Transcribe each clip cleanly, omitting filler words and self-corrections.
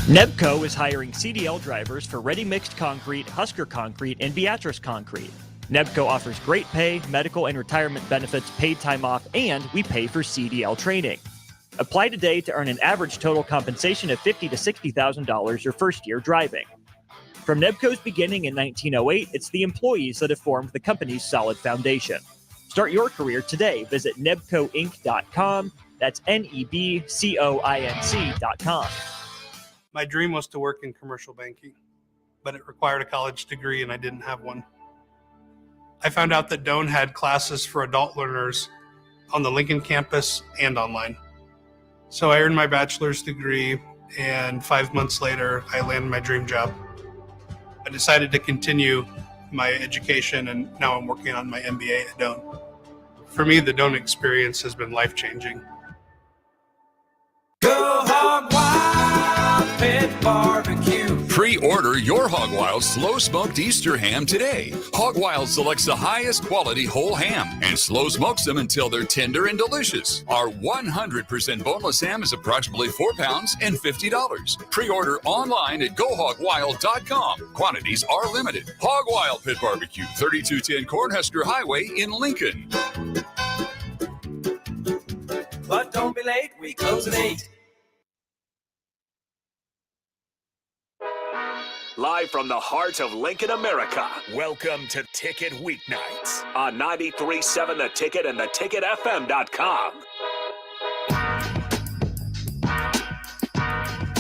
Nebco is hiring CDL drivers for ready mixed concrete, Husker concrete, and Beatrice concrete. Nebco offers great pay, medical and retirement benefits, paid time off, and we pay for CDL training. Apply today to earn an average total compensation of $50,000 to $60,000 your first year driving. From Nebco's beginning in 1908, it's the employees that have formed the company's solid foundation. Start your career today. Visit nebcoinc.com. That's NEBCOINC.com. My dream was to work in commercial banking, but it required a college degree and I didn't have one. I found out that Doane had classes for adult learners on the Lincoln campus and online. So I earned my bachelor's degree, and 5 months later, I landed my dream job. I decided to continue my education, and now I'm working on my MBA at Doane. For me, the Doane experience has been life-changing. Go Hog Wild Pit Barbecue. Pre-order your Hog Wild slow smoked Easter ham today. Hog Wild selects the highest quality whole ham and slow smokes them until they're tender and delicious. Our 100% boneless ham is approximately 4 pounds and $50. Pre-order online at GoHogWild.com. Quantities are limited. Hog Wild Pit Barbecue, 3210 Cornhusker Highway in Lincoln. But don't be late, we close at 8. Live from the heart of Lincoln, America, welcome to Ticket Weeknights on 93.7 The Ticket and theticketfm.com.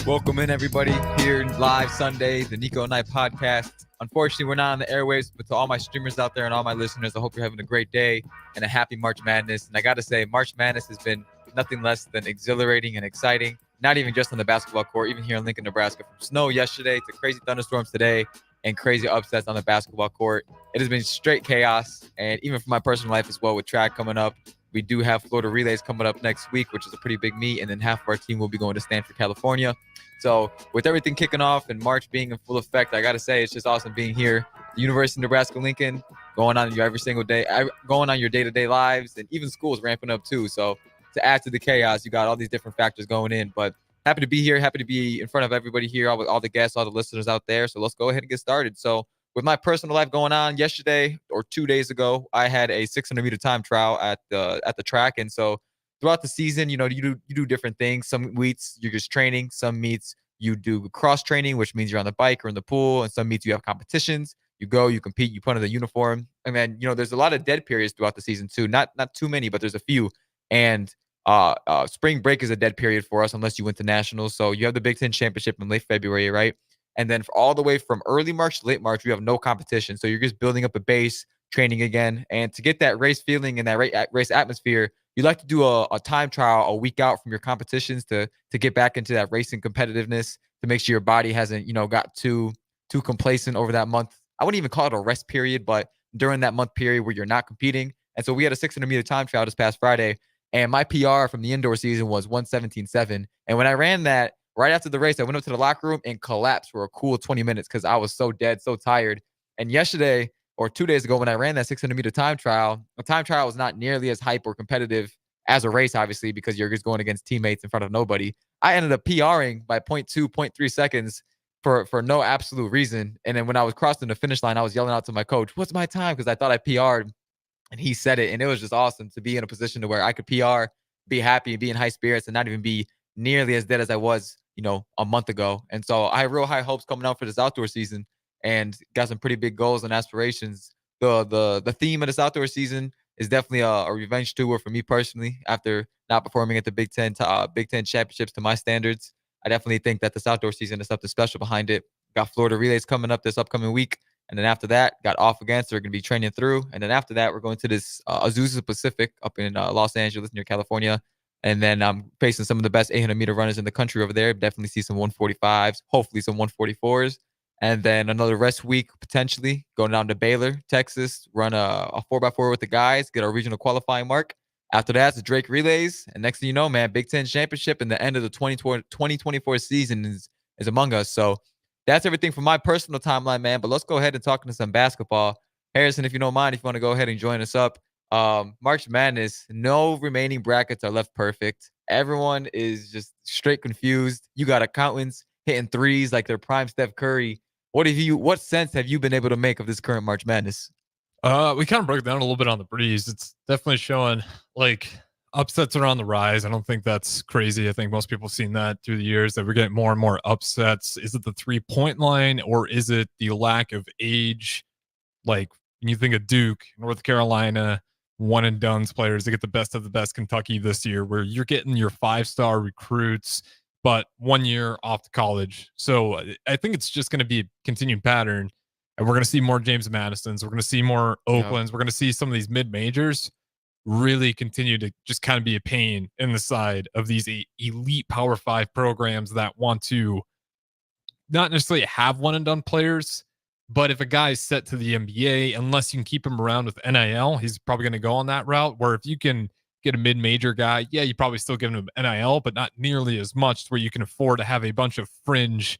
Welcome in, everybody, here live Sunday, the Niko and I podcast. Unfortunately, we're not on the airwaves, but to all my streamers out there and all my listeners, I hope you're having a great day and a happy March Madness. And I got to say, March Madness has been nothing less than exhilarating and exciting. Not even just on the basketball court, even here in Lincoln, Nebraska. From snow yesterday to crazy thunderstorms today and crazy upsets on the basketball court. It has been straight chaos, and even for my personal life as well with track coming up. We do have Florida Relays coming up next week, which is a pretty big meet, and then half of our team will be going to Stanford, California. So with everything kicking off and March being in full effect, I got to say it's just awesome being here. The University of Nebraska-Lincoln, going on every single day, going on your day-to-day lives, and even school's ramping up too. So to add to the chaos, you got all these different factors going in. But happy to be here, happy to be in front of everybody here, all the guests, all the listeners out there. So let's go ahead and get started. So with my personal life going on, yesterday or 2 days ago, I had a 600-meter time trial at the track. And so throughout the season, you do different things. Some meets you're just training. Some meets you do cross training, which means you're on the bike or in the pool. And some meets you have competitions. You go, you compete, you put on the uniform. And then, there's a lot of dead periods throughout the season too. Not too many, but there's a few. And spring break is a dead period for us unless you went to nationals. So you have the Big Ten Championship in late February, right? And then for all the way from early March to late March, you have no competition. So you're just building up a base, training again. And to get that race feeling and that race atmosphere, you like to do a time trial a week out from your competitions to get back into that racing competitiveness, to make sure your body hasn't, got too complacent over that month. I wouldn't even call it a rest period, but during that month period where you're not competing. And so we had a 600-meter time trial this past Friday. And my PR from the indoor season was 1:17.7. And when I ran that, right after the race, I went up to the locker room and collapsed for a cool 20 minutes because I was so dead, so tired. And yesterday, or 2 days ago, when I ran that 600-meter time trial, the time trial was not nearly as hype or competitive as a race, obviously, because you're just going against teammates in front of nobody. I ended up PRing by 0.2, 0.3 seconds for no absolute reason. And then when I was crossing the finish line, I was yelling out to my coach, "What's my time?" Because I thought I PR'd. And he said it, and it was just awesome to be in a position to where I could PR, be happy, and be in high spirits, and not even be nearly as dead as I was, a month ago. And so I have real high hopes coming out for this outdoor season, and got some pretty big goals and aspirations. The theme of this outdoor season is definitely a revenge tour for me personally. After not performing at the Big Ten championships to my standards, I definitely think that this outdoor season is something special behind it. Got Florida Relays coming up this upcoming week. And then after that, got off again, so we're going to be training through. And then after that, we're going to this Azusa Pacific up in Los Angeles near California. And then I'm facing some of the best 800-meter runners in the country over there. Definitely see some 145s, hopefully some 144s. And then another rest week, potentially, going down to Baylor, Texas, run a 4x4 with the guys, get our regional qualifying mark. After that, it's the Drake Relays. And next thing you know, man, Big Ten Championship and the end of the 2024 season is among us. So that's everything from my personal timeline, man. But let's go ahead and talk into some basketball. Harrison, if you don't mind, if you want to go ahead and join us up. March Madness, no remaining brackets are left perfect. Everyone is just straight confused. You got accountants, hitting threes like their prime Steph Curry. What sense have you been able to make of this current March Madness? We kind of broke down a little bit on the breeze. It's definitely showing like upsets are on the rise. I don't think that's crazy. I think most people have seen that through the years that we're getting more and more upsets. Is it the 3-point line or is it the lack of age? Like when you think of Duke, North Carolina, one and done's players, they get the best of the best. Kentucky this year, where you're getting your 5-star recruits, but 1 year off to college. So I think it's just going to be a continued pattern. And we're going to see more James Madisons. We're going to see more Oaklands. We're going to see some of these mid majors really continue to just kind of be a pain in the side of these elite Power 5 programs that want to not necessarily have one and done players, but if a guy's set to the NBA, unless you can keep him around with NIL, he's probably going to go on that route. Where if you can get a mid-major guy, yeah, you probably still give him NIL, but not nearly as much to where you can afford to have a bunch of fringe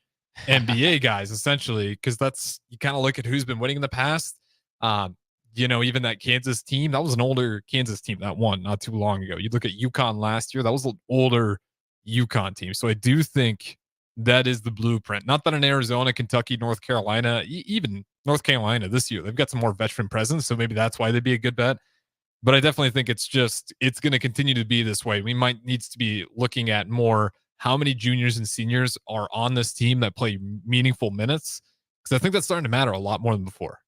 NBA guys, essentially, because that's, you kind of look at who's been winning in the past. Even that Kansas team, that was an older Kansas team that won not too long ago. You look at UConn last year, that was an older UConn team. So I do think that is the blueprint. Not that in Arizona, Kentucky, North Carolina, even North Carolina this year, they've got some more veteran presence. So maybe that's why they'd be a good bet. But I definitely think it's going to continue to be this way. We might need to be looking at more how many juniors and seniors are on this team that play meaningful minutes, because I think that's starting to matter a lot more than before.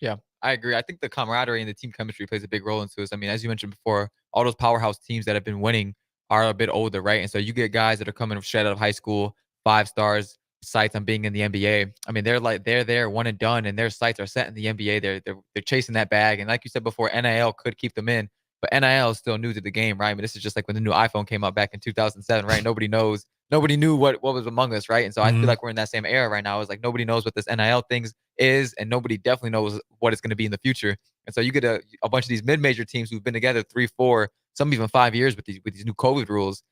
Yeah, I agree. I think the camaraderie and the team chemistry plays a big role into this. I mean, as you mentioned before, all those powerhouse teams that have been winning are a bit older, right? And so you get guys that are coming straight out of high school, 5 stars, sights on being in the NBA. I mean, they're there one and done, and their sights are set in the NBA. They're chasing that bag, and like you said before, NIL could keep them in, but NIL is still new to the game, right? I mean, this is just like when the new iPhone came out back in 2007, right? Nobody knew what was among us, right? And so I feel like we're in that same era right now. It's like nobody knows what this NIL thing is, and nobody definitely knows what it's going to be in the future. And so you get a bunch of these mid-major teams who've been together 3, 4, some even 5 years with these new COVID rules.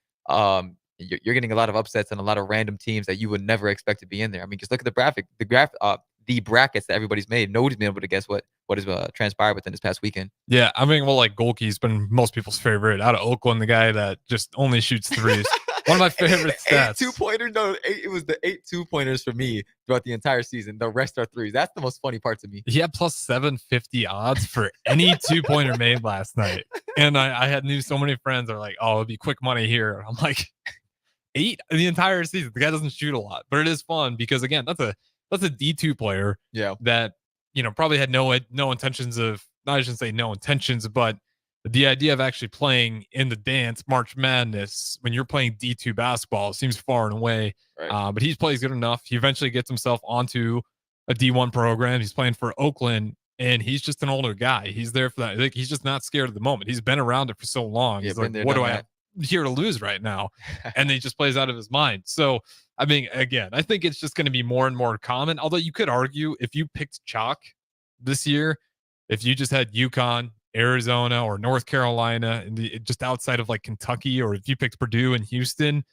You're getting a lot of upsets and a lot of random teams that you would never expect to be in there. I mean, just look at the brackets that everybody's made. Nobody's been able to guess what has transpired within this past weekend. Yeah, I mean, well, like Golke's been most people's favorite out of Oakland, the guy that just only shoots threes. One of my favorite stats. 8 2-pointers. No, it was the 8 2-pointers for me throughout the entire season. The rest are threes. That's the most funny part to me. He had plus 750 odds for any 2-pointer made last night, and I knew so many friends are like, "Oh, it'd be quick money here." I'm like, 8 the entire season. The guy doesn't shoot a lot, but it is fun because again, that's a D2 player. Yeah. That probably had no intentions of. I shouldn't say no intentions, but the idea of actually playing in the dance March Madness when you're playing D2 basketball seems far and away. Right. But he plays good enough. He eventually gets himself onto a D1 program. He's playing for Oakland, and he's just an older guy. He's there for that. Like, he's just not scared of the moment. He's been around it for so long. Yeah, he's like, what do I have here to lose right now? And he just plays out of his mind. So, I mean, again, I think it's just going to be more and more common. Although you could argue if you picked chalk this year, if you just had UConn, Arizona, or North Carolina, and just outside of like Kentucky, or if you picked Purdue and Houston,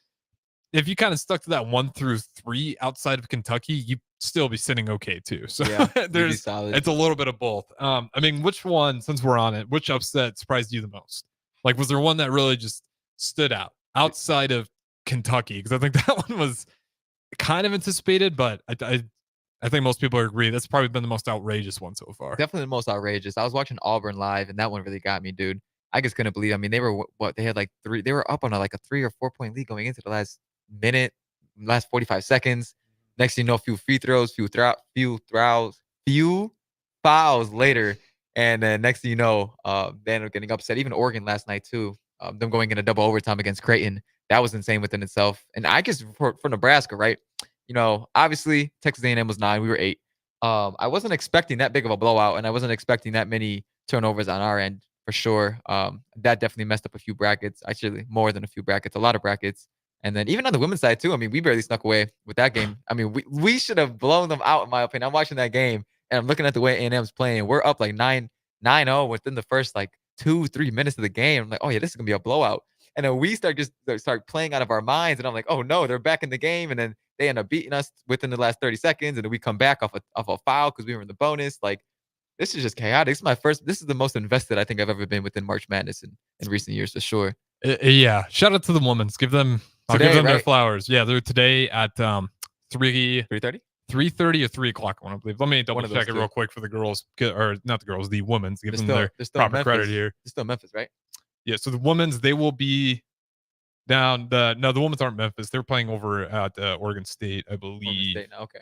if you kind of stuck to that 1 through 3 outside of Kentucky, you still be sitting okay too. So yeah, it's a little bit of both. I mean, which one, since we're on it, which upset surprised you the most? Like, was there one that really just stood out outside of Kentucky? Because I think that one was kind of anticipated, but I think most people agree that's probably been the most outrageous one so far. Definitely the most outrageous. I was watching Auburn live, and that one really got me, dude. I just couldn't believe. I mean, they were they had like 3. They were up on a 3 or 4 point lead going into the last minute, last 45 seconds. Next thing you know, few free throws, few fouls later, and then next thing you know, they ended up getting upset. Even Oregon last night too. Them going into double overtime against Creighton, that was insane within itself. And I guess for Nebraska, right? Obviously Texas A&M was 9, we were 8. I wasn't expecting that big of a blowout, and I wasn't expecting that many turnovers on our end for sure. That definitely messed up a few brackets, actually more than a few brackets, a lot of brackets. And then even on the women's side too, I mean, we barely snuck away with that game. I mean, we should have blown them out, in my opinion. I'm watching that game, and I'm looking at the way A&M's playing. We're up like 9-0 within the first like 2-3 minutes of the game. I'm like, oh yeah, this is gonna be a blowout. And then we start playing out of our minds, and I'm like, oh no, they're back in the game. And then they end up beating us within the last 30 seconds, and then we come back off a foul because we were in the bonus. Like, this is just chaotic. This is the most invested I think I've ever been within March Madness in recent years, for sure. Yeah, shout out to the women's. Give them their flowers. Yeah, they're today at 3:30. 3:30 or 3 o'clock one, I believe. Let me double One of those check it two. real quick for the girls, or not the girls, the women's. Give them their They're still proper Memphis. credit here. They're still Memphis, right? Yeah, so the women's, they will be down the women's aren't Memphis. They're playing over at Oregon State, I Oregon believe. State now. Okay.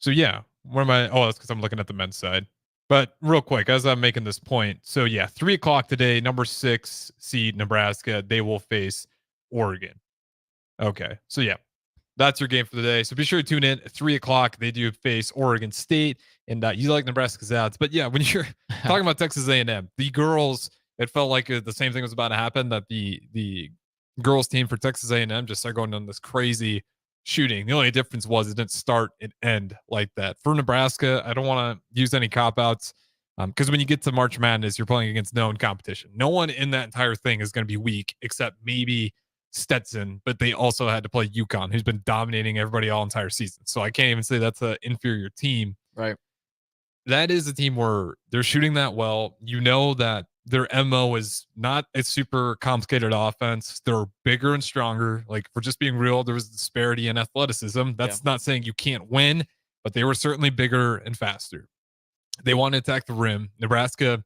So yeah, where am I? Oh, that's because I'm looking at the men's side. But real quick, as I'm making this point, so yeah, 3 o'clock today, number 6 seed Nebraska, they will face Oregon. Okay, so yeah, that's your game for the day. So be sure to tune in at 3 o'clock. They do face Oregon State, and you like Nebraska's odds. But yeah, when you're talking about Texas A&M, the girls, it felt like the same thing was about to happen. That the girls team for Texas A&M just started going on this crazy shooting. The only difference was it didn't start and end like that. For Nebraska, I don't want to use any cop outs because when you get to March Madness, you're playing against known competition. No one in that entire thing is going to be weak except maybe Stetson, but they also had to play UConn, who's been dominating everybody all entire season. So I can't even say that's an inferior team. Right. That is a team where they're shooting that well. You know that their MO is not a super complicated offense. They're bigger and stronger. Like, for just being real, there was disparity in athleticism. That's not saying you can't win, but they were certainly bigger and faster. They want to attack the rim. Nebraska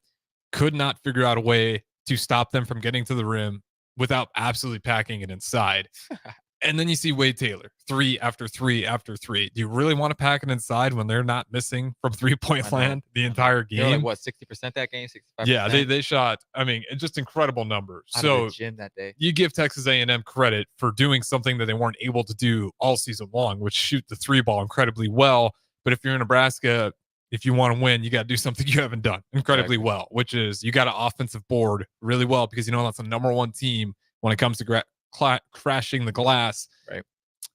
could not figure out a way to stop them from getting to the rim without absolutely packing it inside. And then you see Wade Taylor, 3 after 3 after 3. Do you really want to pack it inside when they're not missing from 3-point land the entire game? They're like, what, 60% that game? 65%? Yeah, they shot, I mean, just incredible numbers. Out So of the gym that day. you give Texas A&M credit for doing something that they weren't able to do all season long, which shoot the 3 ball incredibly well. But if you're in Nebraska, if you want to win, you got to do something you haven't done incredibly well, which is you got to offensive board really well, because you know that's the number one team when it comes to crashing the glass. Right.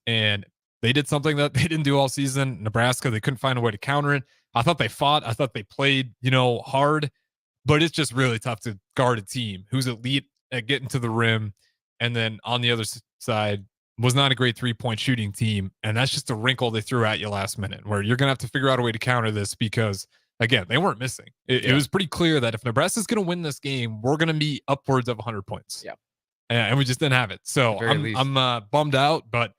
And they did something that they didn't do all season. Nebraska, they couldn't find a way to counter it. I thought they fought. I thought they played, hard, but it's just really tough to guard a team who's elite at getting to the rim. And then on the other side was not a great 3-point shooting team. And that's just a wrinkle they threw at you last minute, where you're going to have to figure out a way to counter this, because again, they weren't missing. It was pretty clear that if Nebraska's going to win this game, we're going to be upwards of 100 points. Yeah. And we just didn't have it. So I'm bummed out, but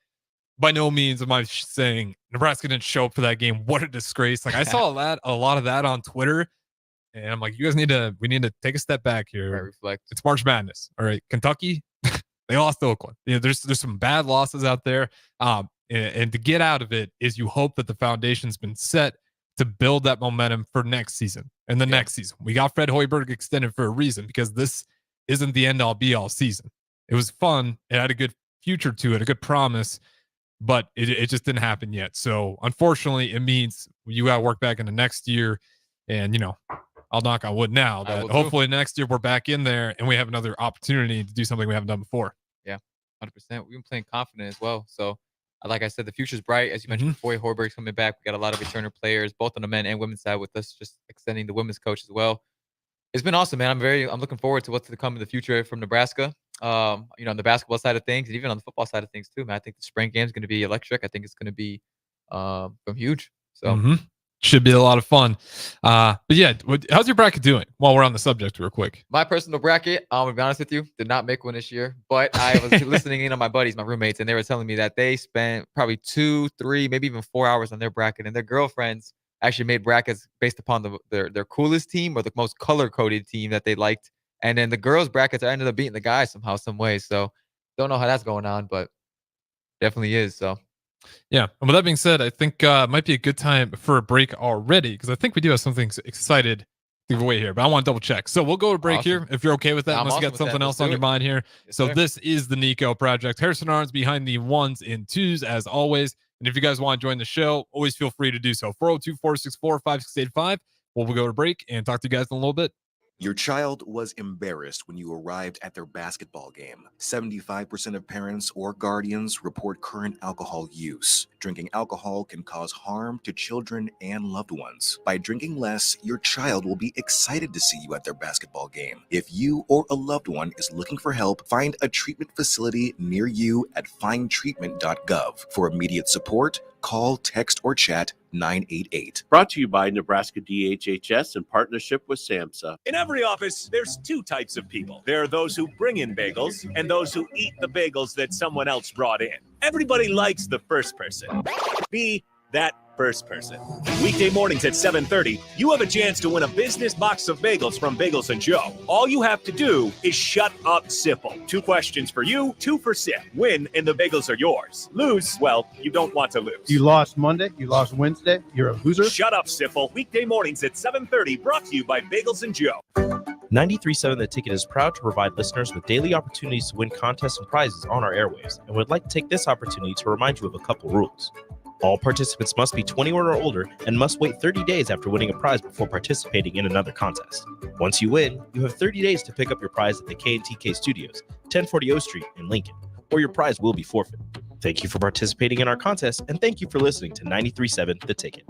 by no means am I saying Nebraska didn't show up for that game. What a disgrace. Like, I saw a lot of that on Twitter, and I'm like, we need to take a step back here. Right, reflect. It's March Madness. All right. Kentucky, they lost to Oakland. There's some bad losses out there. And to get out of it is you hope that the foundation's been set to build that momentum for next season and the next season. We got Fred Hoiberg extended for a reason, because this isn't the end all be all season. It was fun. It had a good future to it, a good promise, but it just didn't happen yet. So unfortunately, it means you got to work back into next year. And, I'll knock on wood now that hopefully next year we're back in there and we have another opportunity to do something we haven't done before. Yeah, 100%. We've been playing confident as well. So, like I said, the future's bright. As you mentioned before, Hoiberg's coming back. We got a lot of returner players, both on the men and women's side, with us just extending the women's coach as well. It's been awesome, man. I'm looking forward to what's to come in the future from Nebraska. On the basketball side of things, and even on the football side of things too, man. I think the spring game is going to be electric. I think it's going to be huge. So should be a lot of fun. But yeah, how's your bracket doing? While we're on the subject, real quick. My personal bracket, to be honest with you, did not make one this year. But I was listening in on my buddies, my roommates, and they were telling me that they spent probably 2, 3, maybe even 4 hours on their bracket, and their girlfriends actually made brackets based upon their coolest team or the most color-coded team that they liked. And then the girls' brackets ended up beating the guys somehow, some way. So don't know how that's going on, but definitely is. So yeah. And with that being said, I think it might be a good time for a break already, because I think we do have something excited to give away here, but I want to double check. So we'll go to break here if you're okay with that, unless you got something else on your mind here. So this is the Niko Project. Harrison Arns behind the 1s and 2s as always. And if you guys want to join the show, always feel free to do so. 402-464-5685. We'll go to break and talk to you guys in a little bit. Your child was embarrassed when you arrived at their basketball game. 75% of parents or guardians report current alcohol use. Drinking alcohol can cause harm to children and loved ones. By drinking less, your child will be excited to see you at their basketball game. If you or a loved one is looking for help, find a treatment facility near you at findtreatment.gov. For immediate support, call, text, or chat 988. Brought to you by Nebraska DHHS in partnership with SAMHSA. In every office, there's two types of people. There are those who bring in bagels and those who eat the bagels that someone else brought in. Everybody likes the first person. Be that first person. Weekday mornings at 7:30, you have a chance to win a business box of bagels from Bagels and Joe. All you have to do is shut up, Sipple. 2 questions for you, 2 for Sip. Win, and the bagels are yours. Lose, well, you don't want to lose. You lost Monday, you lost Wednesday, you're a loser. Shut up, Sipple. Weekday mornings at 7:30, brought to you by Bagels and Joe. 93.7 The Ticket is proud to provide listeners with daily opportunities to win contests and prizes on our airwaves, and would like to take this opportunity to remind you of a couple rules. All participants must be 21 or older and must wait 30 days after winning a prize before participating in another contest. Once you win, you have 30 days to pick up your prize at the K&TK Studios, 1040 O Street in Lincoln, or your prize will be forfeit. Thank you for participating in our contest, and thank you for listening to 93.7 The Ticket.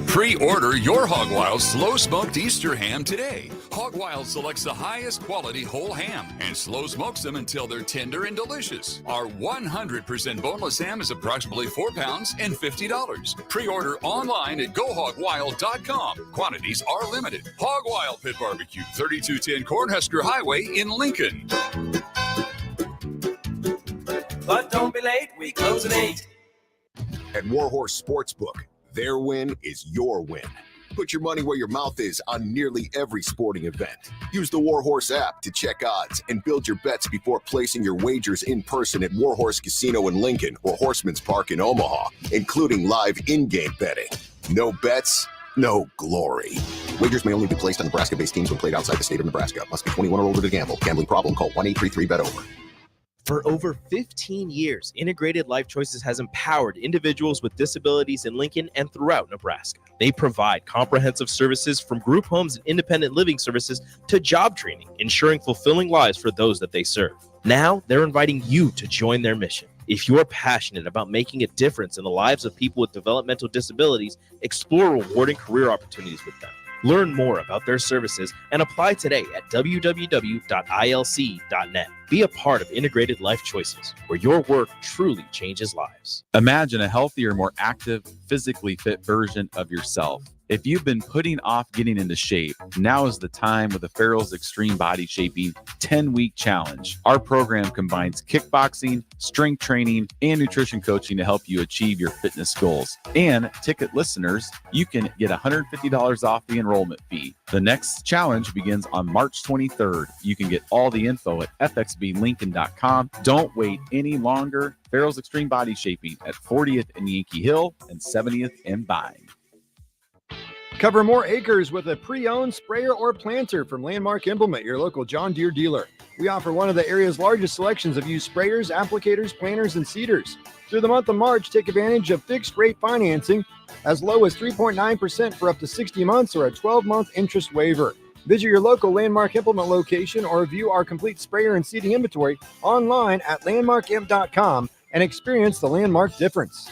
Pre-order your Hog Wild slow smoked Easter ham today. Hog Wild selects the highest quality whole ham and slow smokes them until they're tender and delicious. Our 100% boneless ham is approximately 4 pounds and $50. Pre-order online at GoHogWild.com. Quantities are limited. Hog Wild Pit Barbecue, 3210 Cornhusker Highway in Lincoln. But don't be late, we close at 8. At Warhorse Sportsbook, their win is your win. Put your money where your mouth is on nearly every sporting event. Use the Warhorse app to check odds and build your bets before placing your wagers in person at Warhorse Casino in Lincoln or Horseman's Park in Omaha, including live in-game betting. No bets, no glory. Wagers may only be placed on Nebraska-based teams when played outside the state of Nebraska. Must be 21 or older to gamble. Gambling problem? Call 1-833-BET-OVER. For over 15 years, Integrated Life Choices has empowered individuals with disabilities in Lincoln and throughout Nebraska. They provide comprehensive services from group homes and independent living services to job training, ensuring fulfilling lives for those that they serve. Now, they're inviting you to join their mission. If you're passionate about making a difference in the lives of people with developmental disabilities, explore rewarding career opportunities with them. Learn more about their services and apply today at www.ilc.net. Be a part of Integrated Life Choices, where your work truly changes lives. Imagine a healthier, more active, physically fit version of yourself. If you've been putting off getting into shape, now is the time with the Farrell's Extreme Body Shaping 10-Week Challenge. Our program combines kickboxing, strength training, and nutrition coaching to help you achieve your fitness goals. And ticket listeners, you can get $150 off the enrollment fee. The next challenge begins on March 23rd. You can get all the info at fxblincoln.com. Don't wait any longer. Farrell's Extreme Body Shaping at 40th and Yankee Hill and 70th and Vine. Cover more acres with a pre-owned sprayer or planter from Landmark Implement, your local John Deere dealer. We offer one of the area's largest selections of used sprayers, applicators, planters, and seeders. Through the month of March, take advantage of fixed-rate financing as low as 3.9% for up to 60 months or a 12-month interest waiver. Visit your local Landmark Implement location or view our complete sprayer and seeding inventory online at landmarkimp.com and experience the Landmark difference.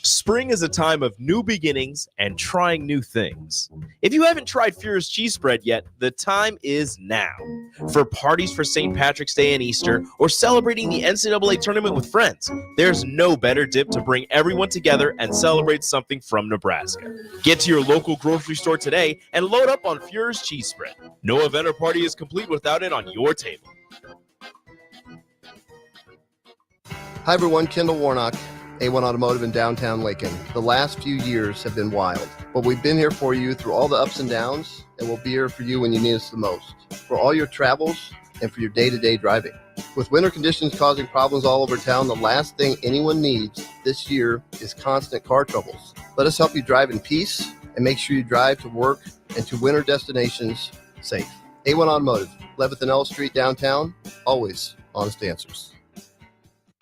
Spring is a time of new beginnings and trying new things. If you haven't tried Furious Cheese Spread yet, the time is now. For parties for St. Patrick's Day and Easter, or celebrating the NCAA tournament with friends, there's no better dip to bring everyone together and celebrate something from Nebraska. Get to your local grocery store today and load up on Furious Cheese Spread. No event or party is complete without it on your table. Hi everyone, Kendall Warnock, A1 Automotive in downtown Lincoln. The last few years have been wild, but we've been here for you through all the ups and downs, and we'll be here for you when you need us the most, for all your travels and for your day-to-day driving. With winter conditions causing problems all over town, the last thing anyone needs this year is constant car troubles. Let us help you drive in peace and make sure you drive to work and to winter destinations safe. A1 Automotive, 11th and L Street downtown, always honest answers.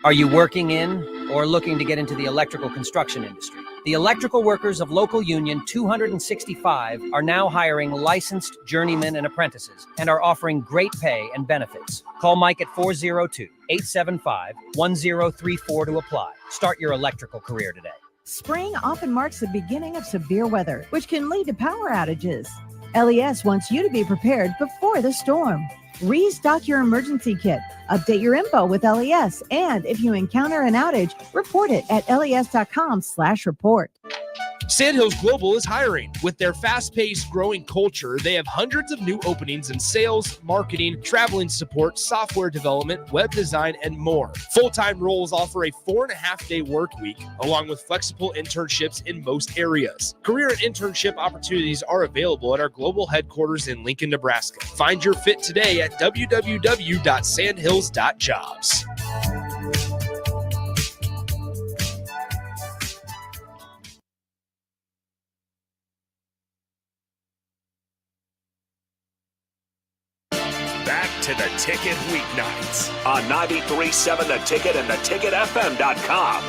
Are you working in or looking to get into the electrical construction industry? The electrical workers of Local Union 265 are now hiring licensed journeymen and apprentices and are offering great pay and benefits. Call Mike at 402-875-1034 to apply. Start your electrical career today. Spring often marks the beginning of severe weather, which can lead to power outages. LES wants you to be prepared before the storm. Restock your emergency kit, update your info with LES, and if you encounter an outage, report it at les.com/report. Sandhills Global is hiring. With their fast-paced, growing culture, they have hundreds of new openings in sales, marketing, traveling support, software development, web design, and more. Full-time roles offer a 4.5-day work week, along with flexible internships in most areas. Career and internship opportunities are available at our global headquarters in Lincoln, Nebraska. Find your fit today at www.sandhills.jobs. Back to the Ticket weeknights on 93.7 The Ticket and theticketfm.com.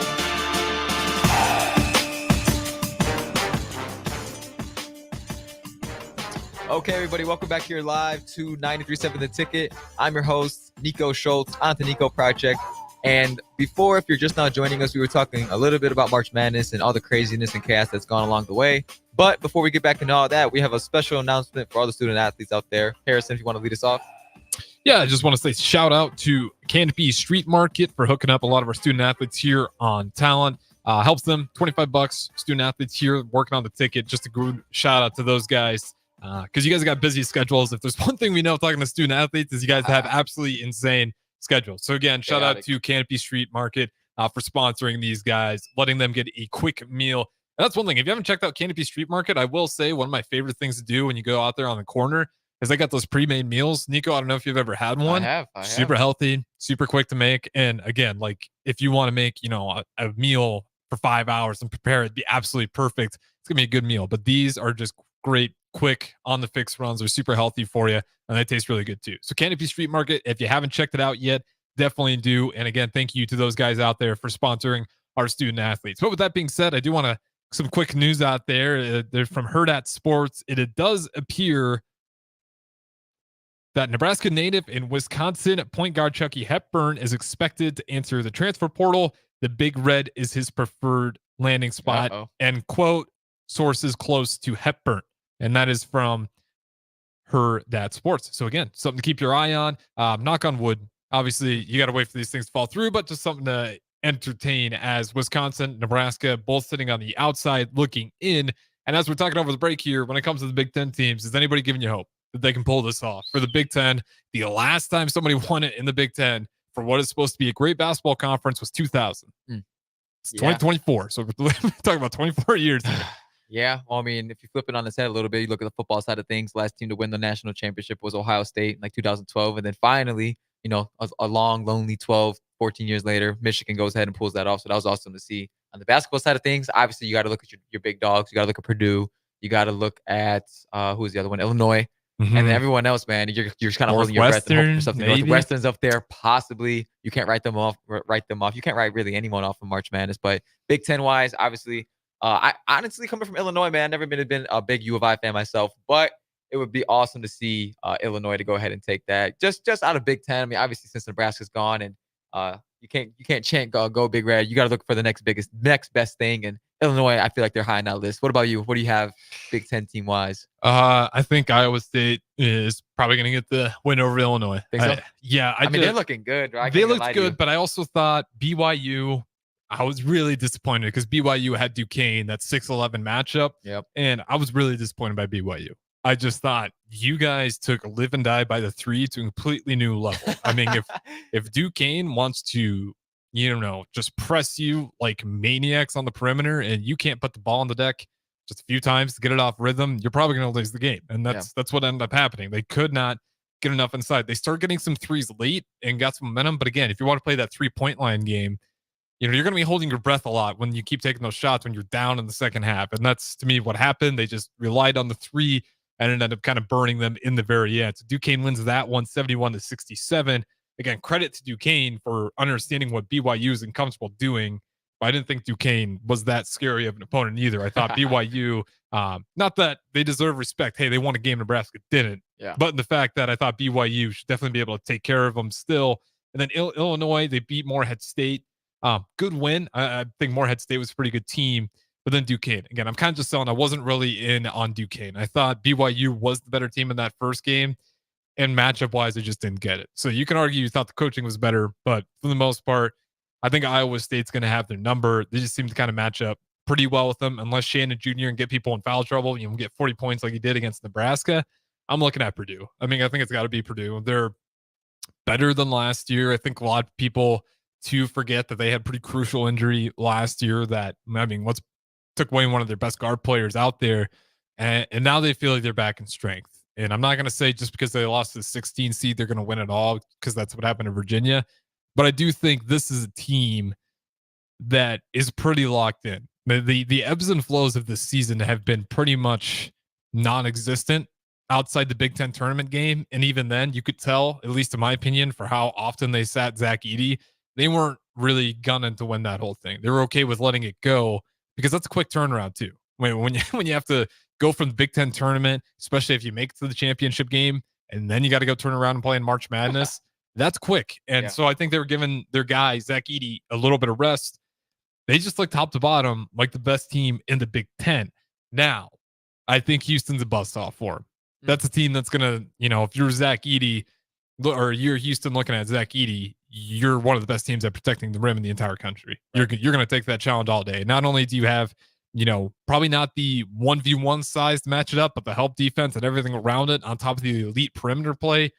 Okay, everybody, welcome back here live to 93.7 The Ticket. I'm your host, Niko Schultz, on the Niko Project. And before, if you're just now joining us, we were talking a little bit about March Madness and all the craziness and chaos that's gone along the way. But before we get back into all that, we have a special announcement for all the student athletes out there. Harrison, if you want to lead us off. Yeah, I just want to say shout out to Canopy Street Market for hooking up a lot of our student athletes here on talent. Helps them, $25. Student athletes here working on the ticket. Just a good shout out to those guys because you guys got busy schedules. If there's one thing we know talking to student athletes is you guys have absolutely insane schedules. So again, shout out to Canopy Street Market for sponsoring these guys, letting them get a quick meal. And that's one thing. If you haven't checked out Canopy Street Market, I will say one of my favorite things to do when you go out there on the corner is they got those pre-made meals. Niko, I don't know if you've ever had one. I have. Super healthy, super quick to make. And again, like if you want to make, a meal for 5 hours and prepare it, be absolutely perfect. It's going to be a good meal. But these are just great, quick, on-the-fix runs. They're super healthy for you, and they taste really good too. So Canopy Street Market, if you haven't checked it out yet, definitely do. And again, thank you to those guys out there for sponsoring our student athletes. But with that being said, I do want to some quick news out there. They're from Hurrdat Sports. It does appear that Nebraska native and Wisconsin point guard Chucky Hepburn is expected to enter the transfer portal. The Big Red is his preferred landing spot, and quote, sources close to Hepburn. And that is from Hurrdat Sports. So again, something to keep your eye on. Knock on wood. Obviously, you got to wait for these things to fall through, but just something to entertain as Wisconsin, Nebraska, both sitting on the outside looking in. And as we're talking over the break here, when it comes to the Big Ten teams, is anybody giving you hope that they can pull this off? For the Big Ten, the last time somebody won it in the Big Ten for what is supposed to be a great basketball conference was 2000. It's 2024. So we're talking about 24 years here. Yeah, well, I mean, if you flip it on its head a little bit, you look at the football side of things. Last team to win the national championship was Ohio State in like 2012. And then finally, a long, lonely 12, 14 years later, Michigan goes ahead and pulls that off. So that was awesome to see. On the basketball side of things, obviously, you got to look at your big dogs. You got to look at Purdue. You got to look at, who is the other one? Illinois. And then everyone else, man, you're just kind of holding your breath and hoping for something. Northwestern's up there, possibly. You can't write them off. You can't write really anyone off from March Madness. But Big Ten wise, obviously, I honestly, coming from Illinois, man, never been a big U of I fan myself, but it would be awesome to see Illinois to go ahead and take that just out of Big Ten. I mean, obviously, since Nebraska's gone and you can't chant go Big Red. You got to look for the next best thing. And Illinois, I feel like they're high on that list. What about you? What do you have Big Ten team wise? I think Iowa State is probably going to get the win over Illinois. Think so? I mean, they're looking good. Right? They looked good, but I also thought BYU, I was really disappointed because BYU had Duquesne, that 6-11 matchup. Yep. And I was really disappointed by BYU. I just thought you guys took live and die by the three to a completely new level. I mean, if Duquesne wants to, just press you like maniacs on the perimeter and you can't put the ball on the deck just a few times to get it off rhythm, you're probably going to lose the game. And that's what ended up happening. They could not get enough inside. They started getting some threes late and got some momentum. But again, if you want to play that 3-point line game, you're going to be holding your breath a lot when you keep taking those shots when you're down in the second half. And that's, to me, what happened. They just relied on the three and ended up kind of burning them in the very end. So Duquesne wins that one, 71-67. Again, credit to Duquesne for understanding what BYU is comfortable doing I didn't think Duquesne was that scary of an opponent either. I thought BYU, not that they deserve respect. Hey, they won a game Nebraska didn't. Yeah. But in the fact that I thought BYU should definitely be able to take care of them still. And then Illinois, they beat Morehead State. Good win. I think Morehead State was a pretty good team. But then Duquesne, again, I'm kind of just selling. I wasn't really in on Duquesne. I thought BYU was the better team in that first game. And matchup wise, I just didn't get it. So you can argue you thought the coaching was better, but for the most part, I think Iowa State's going to have their number. They just seem to kind of match up pretty well with them, unless Shannon Jr. and get people in foul trouble. You know, get 40 points like he did against Nebraska. I'm looking at Purdue. I mean, I think it's got to be Purdue. They're better than last year. I think a lot of people too forget that they had pretty crucial injury last year. That took away one of their best guard players out there, and now they feel like they're back in strength. And I'm not going to say just because they lost the 16 seed they're going to win it all, because that's what happened to Virginia. But I do think this is a team that is pretty locked in. The ebbs and flows of this season have been pretty much non-existent outside the Big Ten tournament game. And even then, you could tell, at least in my opinion, for how often they sat Zach Edey, they weren't really gunning to win that whole thing. They were okay with letting it go, because that's a quick turnaround too. When you have to go from the Big Ten tournament, especially if you make it to the championship game, and then you got to go turn around and play in March Madness. That's quick. And so I think they were giving their guy, Zach Edey, a little bit of rest. They just look top to bottom like the best team in the Big Ten. Now, I think Houston's a bust-off for him. That's a team that's going to, if you're Zach Edey, or you're Houston looking at Zach Edey, you're one of the best teams at protecting the rim in the entire country. Right. You're going to take that challenge all day. Not only do you have, probably not the 1v1 size to match it up, but the help defense and everything around it on top of the elite perimeter play,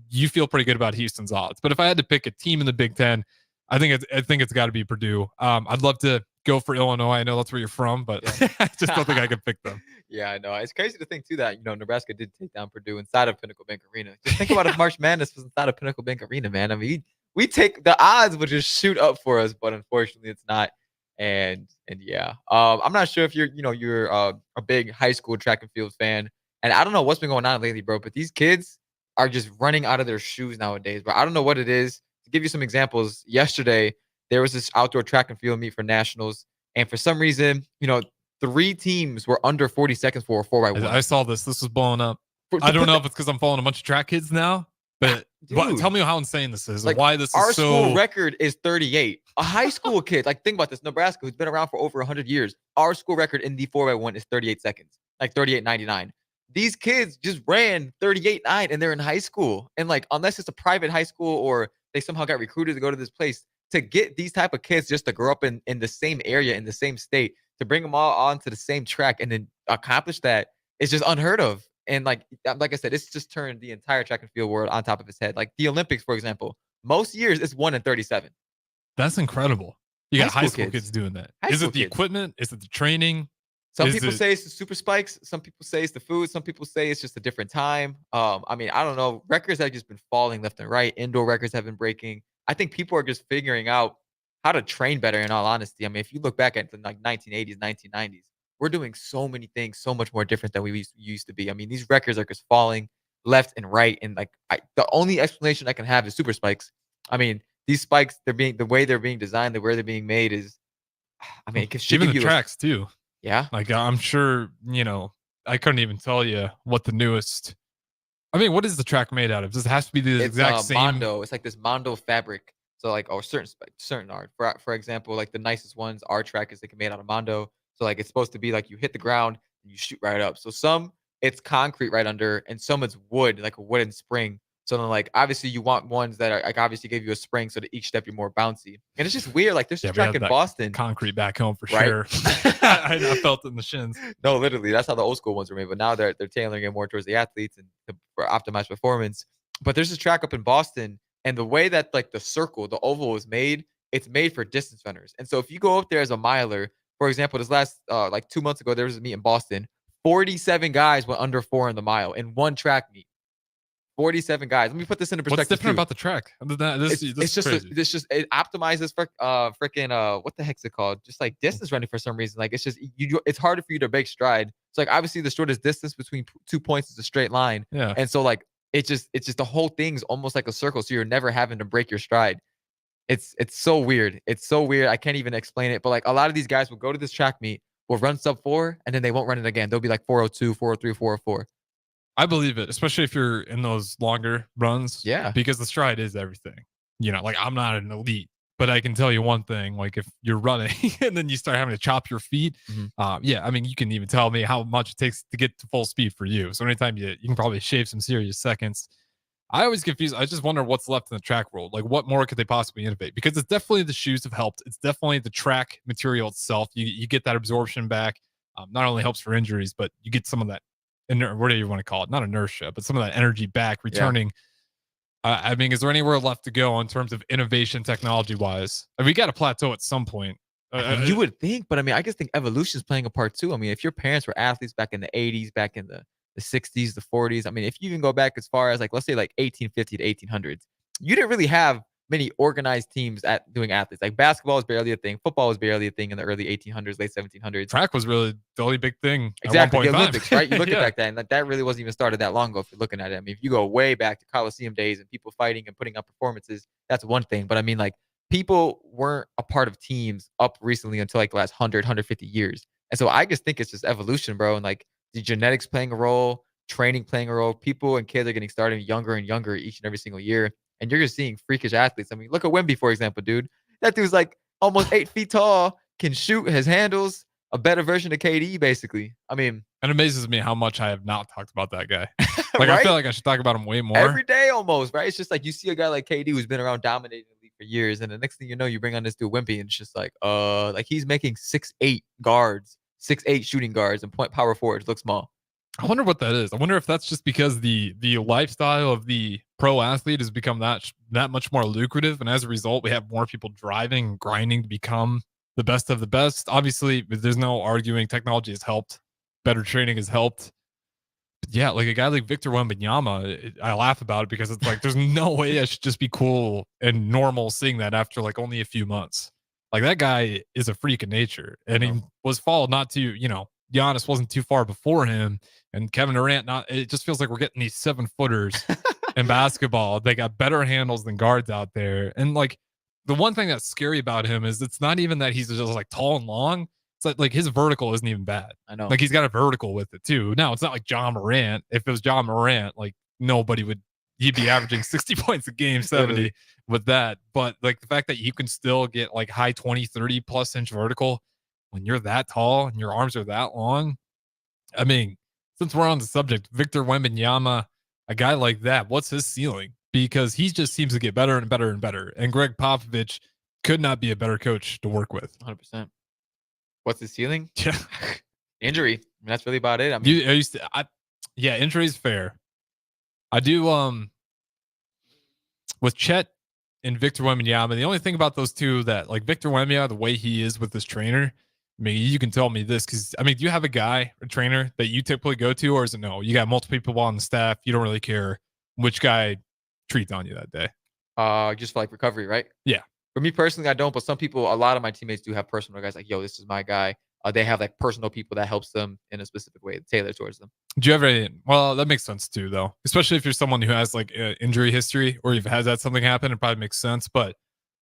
you feel pretty good about Houston's odds. But if I had to pick a team in the Big Ten, I think it's got to be Purdue. I'd love to go for Illinois. I know that's where you're from, but I just don't think I could pick them. Yeah, I know. It's crazy to think too that Nebraska did take down Purdue inside of Pinnacle Bank Arena. Just think about if March Madness was inside of Pinnacle Bank Arena, man. I mean, we take the odds would just shoot up for us, but unfortunately, it's not. And yeah, I'm not sure if you're a big high school track and field fan, and I don't know what's been going on lately, bro. But these kids are just running out of their shoes nowadays. But I don't know what it is. To give you some examples, yesterday there was this outdoor track and field meet for nationals, and for some reason, 3 teams were under 40 seconds for a 4x1. I saw this. This was blowing up. I don't know if it's because I'm following a bunch of track kids now, but tell me how insane this is. Like, why this our is so. Our school record is 38. A high school kid, think about this. Nebraska, who's been around for over 100 years, our school record in the 4x1 is 38 seconds, like 38.99. These kids just ran 38.9 and they're in high school. And unless it's a private high school or they somehow got recruited to go to this place, to get these type of kids just to grow up in the same area, in the same state, to bring them all onto the same track and then accomplish that is just unheard of. And like I said, it's just turned the entire track and field world on top of its head. Like the Olympics, for example, most years it's 1 in 37. That's incredible. You got high school kids doing that. Is it the equipment? Is it the training? Some people say it's the super spikes. Some people say it's the food. Some people say it's just a different time. I mean, I don't know. Records have just been falling left and right. Indoor records have been breaking. I think people are just figuring out how to train better, in all honesty. I mean, if you look back at the 1980s, 1990s, we're doing so many things so much more different than we used to be. I mean, these records are just falling left and right. And the only explanation I can have is super spikes. I mean, these spikes, the way they're being designed, the way they're being made is, I mean, it even the tracks too. Yeah. I'm sure, I couldn't even tell you what the newest. I mean, what is the track made out of? Does it have to be the exact same? Mondo. It's like this Mondo fabric. So certain art. For example, the nicest ones, our track is made out of Mondo. So it's supposed to be you hit the ground and you shoot right up. So some it's concrete right under, and some it's wood, like a wooden spring. So then obviously you want ones that are obviously give you a spring, so that each step you're more bouncy. And it's just weird. There's a track in Boston. Concrete back home for sure. I felt it in the shins. No, literally, that's how the old school ones were made. But now they're tailoring it more towards the athletes and for optimized performance. But there's this track up in Boston, and the way that the circle, the oval is made, it's made for distance runners. And so if you go up there as a miler, for example, this last 2 months ago, there was a meet in Boston. 47 guys went under 4 in the mile in one track meet. 47 guys. Let me put this into perspective. What's different about the track? It optimizes for freaking what the heck's it called? Just distance running for some reason. It's harder for you to break stride. So obviously the shortest distance between 2 points is a straight line. Yeah. And so it's just the whole thing's almost like a circle. So you're never having to break your stride. It's so weird. It's so weird. I can't even explain it. But like a lot of these guys will go to this track meet, will run sub 4, and then they won't run it again. They'll be like 402, 403, 404. I believe it, especially if you're in those longer runs. Yeah. Because the stride is everything. You know, like I'm not an elite, but I can tell you one thing, like if you're running and then you start having to chop your feet, yeah, I mean, you can even tell me how much it takes to get to full speed for you. So anytime you can probably shave some serious seconds. I always confuse. I just wonder what's left in the track world. Like what more could they possibly innovate? Because it's definitely the shoes have helped. It's definitely the track material itself. You get that absorption back. Not only helps for injuries, but you get some of that, what do you want to call it? Not inertia, but some of that energy back returning. Yeah. I mean, is there anywhere left to go in terms of innovation technology wise? I mean, we got to plateau at some point. You would think, but I mean, I just think evolution is playing a part too. I mean, if your parents were athletes back in the 80s, back in the 60s, the 40s, I mean, if you even go back as far as like, let's say like 1850 to 1800s, you didn't really have many organized teams at doing athletes. Like basketball was barely a thing. Football was barely a thing in the early 1800s, late 1700s. Track was really the only big thing. Exactly. At The Olympics, right? You look yeah. at back then, like that really wasn't even started that long ago if you're looking at it. I mean, if you go way back to Coliseum days and people fighting and putting up performances, that's one thing. But I mean, like people weren't a part of teams up recently until like the last 100, 150 years. And so I just think it's just evolution, bro. And like the genetics playing a role, training playing a role. People and kids are getting started younger and younger each and every single year. And you're just seeing freakish athletes. I mean, look at Wemby, for example, dude. That dude's like almost 8 feet tall, can shoot, has handles, a better version of KD, basically. I mean, it amazes me how much I have not talked about that guy. Like, right? I feel like I should talk about him way more. Every day almost, right? It's just like you see a guy like KD who's been around dominating the league for years. And the next thing you know, you bring on this dude Wimpy, and it's just like he's making 6'8" guards, 6'8" shooting guards, and point power forwards look small. I wonder what that is. I wonder if that's just because the lifestyle of the pro athlete has become that much more lucrative, and as a result, we have more people driving and grinding to become the best of the best. Obviously, there's no arguing technology has helped, better training has helped. But yeah, like a guy like Victor Wembanyama, I laugh about it because it's like there's no way I should just be cool and normal seeing that after like only a few months. Like that guy is a freak of nature, and he was followed not to, Giannis wasn't too far before him, and Kevin Durant it just feels like we're getting these 7-footers in basketball. They got better handles than guards out there. And like the one thing that's scary about him is it's not even that he's just like tall and long. It's like his vertical isn't even bad. I know. Like he's got a vertical with it too. Now it's not like John Morant. If it was John Morant, like he'd be averaging 60 points a game, 70 with that. But like the fact that you can still get like high 20, 30 plus inch vertical when you're that tall and your arms are that long. I mean, since we're on the subject, Victor Wembanyama, a guy like that, what's his ceiling? Because he just seems to get better and better and better. And Greg Popovich could not be a better coach to work with. 100%. What's his ceiling? Yeah. Injury. I mean, that's really about it. I mean, yeah, injury is fair. I do with Chet and Victor Wembanyama. The only thing about those two that like Victor Wembanyama, the way he is with this trainer, I mean, you can tell me this because I mean, do you have a trainer that you typically go to, or is it no? You got multiple people on the staff. You don't really care which guy treats on you that day. Just for like recovery, right? Yeah. For me personally, I don't. But some people, a lot of my teammates do have personal guys. Like, yo, this is my guy. They have like personal people that helps them in a specific way, tailored towards them. Do you ever? Well, that makes sense too, though. Especially if you're someone who has like injury history, or you've had that something happen, it probably makes sense. But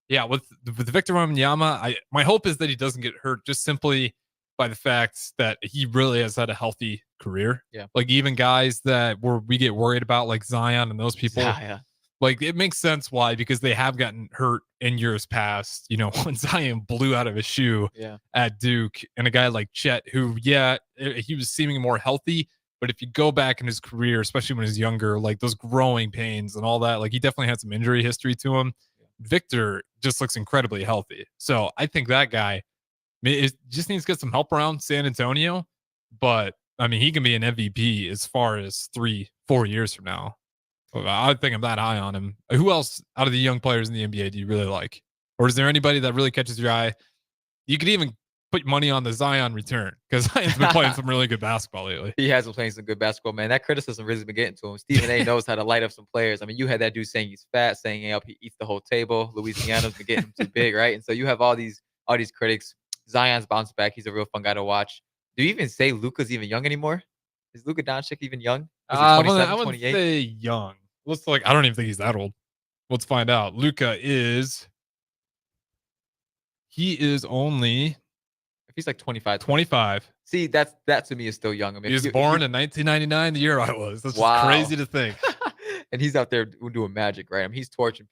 yeah, with Victor Wembanyama, my hope is that he doesn't get hurt just simply by the fact that he really has had a healthy career. Yeah. Like even guys that we get worried about, like Zion and those people. Yeah. Like it makes sense why, because they have gotten hurt in years past. When Zion blew out of his shoe at Duke, and a guy like Chet, who he was seeming more healthy, but if you go back in his career, especially when he was younger, like those growing pains and all that, like he definitely had some injury history to him. Victor just looks incredibly healthy, so I think that guy it just needs to get some help around San Antonio. But I mean, he can be an MVP as far as 3-4 years from now. I think I'm that high on him. Who else out of the young players in the NBA do you really like? Or is there anybody that really catches your eye? You could even put money on the Zion return, because Zion's been playing some really good basketball lately. He has been playing some good basketball, man. That criticism really been getting to him. Stephen A knows how to light up some players. I mean, you had that dude saying he's fat, saying he eats the whole table. Louisiana's been getting him too big, right? And so you have all these critics. Zion's bounced back. He's a real fun guy to watch. Do you even say Luka's even young anymore? Is Luka Doncic even young? I wouldn't say young. I don't even think he's that old. Let's find out. Luka is He is only if he's like 25. 25. See, that to me is still young. I mean, He was born in 1999, the year I was. That's just crazy to think. And he's out there doing magic, right? I mean, he's torching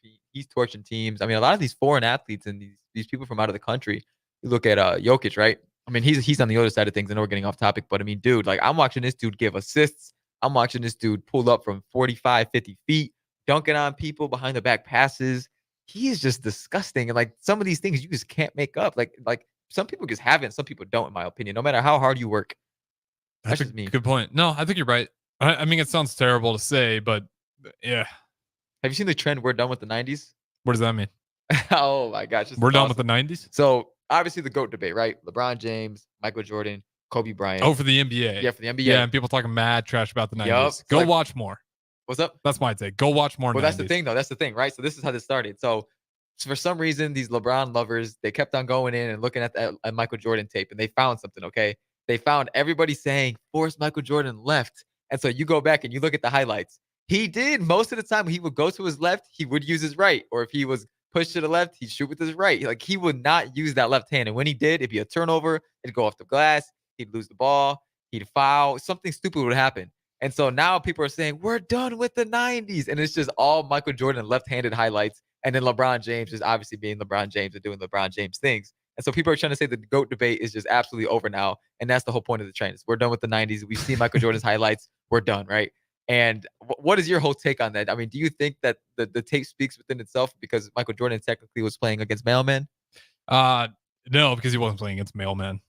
teams. I mean, a lot of these foreign athletes and these people from out of the country. You look at Jokic, right? I mean, he's on the other side of things. I know we're getting off topic, but I mean, dude, like I'm watching this dude give assists. I'm watching this dude pull up from 45, 50 feet, dunking on people behind the back passes. He is just disgusting. And like some of these things you just can't make up. Like some people just have it, some people don't, in my opinion, no matter how hard you work. That's just me. Good point. No, I think you're right. I mean, it sounds terrible to say, but yeah. Have you seen the trend? We're done with the 90s. What does that mean? Oh my gosh. We're done with the 90s? So obviously the GOAT debate, right? LeBron James, Michael Jordan, Kobe Bryant. Oh, for the NBA. Yeah, for the NBA. Yeah, and people talking mad trash about the 90s. Yep. Go watch more. What's up? That's my take. Go watch more. Well, 90s. that's the thing, though. That's the thing, right? So this is how this started. So for some reason, these LeBron lovers, they kept on going in and looking at that Michael Jordan tape, and they found something, okay? They found everybody saying, force Michael Jordan left. And so you go back and you look at the highlights. He did. Most of the time, he would go to his left, he would use his right. Or if he was pushed to the left, he'd shoot with his right. Like, he would not use that left hand. And when he did, it'd be a turnover. It'd go off the glass. He'd lose the ball. He'd foul. Something stupid would happen. And so now people are saying, we're done with the 90s. And it's just all Michael Jordan left-handed highlights. And then LeBron James is obviously being LeBron James and doing LeBron James things. And so people are trying to say the GOAT debate is just absolutely over now. And that's the whole point of the trend. We're done with the 90s. We've seen Michael Jordan's highlights. We're done, right? And what is your whole take on that? I mean, do you think that the tape speaks within itself because Michael Jordan technically was playing against mailmen? No, because he wasn't playing against mailmen.